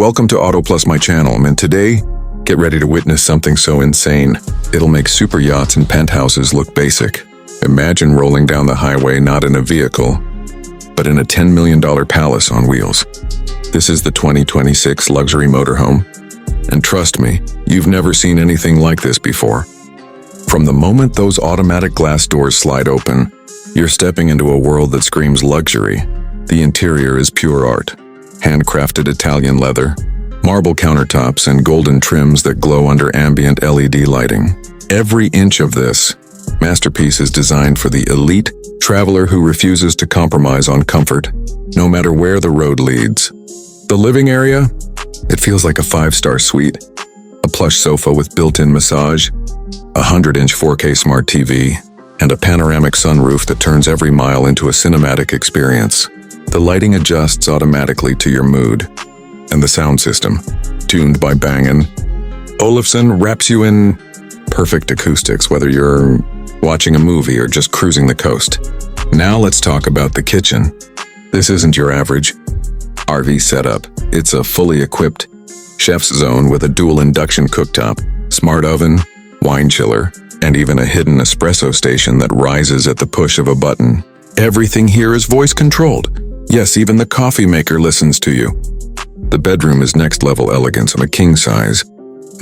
Welcome to Auto Plus, my channel, and today, get ready to witness something so insane. It'll make super yachts and penthouses look basic. Imagine rolling down the highway not in a vehicle, but in a $10 million palace on wheels. This is the 2026 luxury motorhome, and trust me, you've never seen anything like this before. From the moment those automatic glass doors slide open, you're stepping into a world that screams luxury. The interior is pure art. Handcrafted Italian leather, marble countertops, and golden trims that glow under ambient LED lighting. Every inch of this masterpiece is designed for the elite traveler who refuses to compromise on comfort, no matter where the road leads. The living area? It feels like a 5-star suite. A plush sofa with built-in massage, a 100-inch 4K smart TV, and a panoramic sunroof that turns every mile into a cinematic experience. The lighting adjusts automatically to your mood, and the sound system, tuned by Bang & Olufsen, wraps you in perfect acoustics, whether you're watching a movie or just cruising the coast. Now let's talk about the kitchen. This isn't your average RV setup. It's a fully equipped chef's zone with a dual induction cooktop, smart oven, wine chiller, and even a hidden espresso station that rises at the push of a button. Everything here is voice-controlled. Yes, even the coffee maker listens to you. The bedroom is next-level elegance on a king-size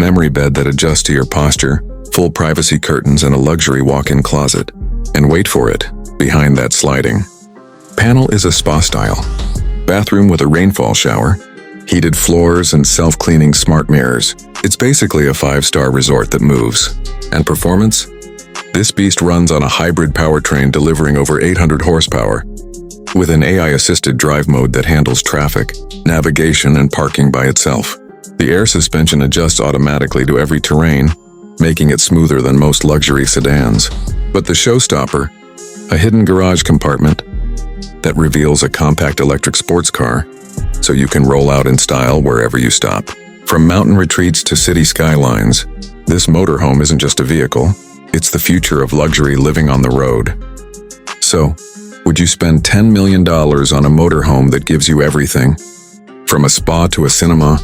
memory bed that adjusts to your posture, full privacy curtains, and a luxury walk-in closet. And wait for it, behind that sliding panel is a spa-style bathroom with a rainfall shower, heated floors, and self-cleaning smart mirrors. It's basically a 5-star resort that moves. And performance? This beast runs on a hybrid powertrain delivering over 800 horsepower, with an AI-assisted drive mode that handles traffic, navigation, and parking by itself. The air suspension adjusts automatically to every terrain, making it smoother than most luxury sedans. But the showstopper, a hidden garage compartment that reveals a compact electric sports car, so you can roll out in style wherever you stop. From mountain retreats to city skylines, this motorhome isn't just a vehicle, it's the future of luxury living on the road. So, would you spend $10 million on a motorhome that gives you everything? From a spa to a cinema,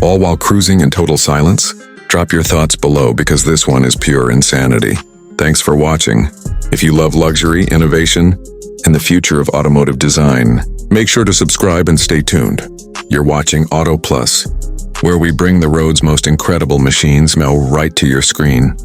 all while cruising in total silence? Drop your thoughts below because this one is pure insanity. Thanks for watching. If you love luxury, innovation, and the future of automotive design, make sure to subscribe and stay tuned. You're watching Auto Plus, where we bring the road's most incredible machines mail right to your screen.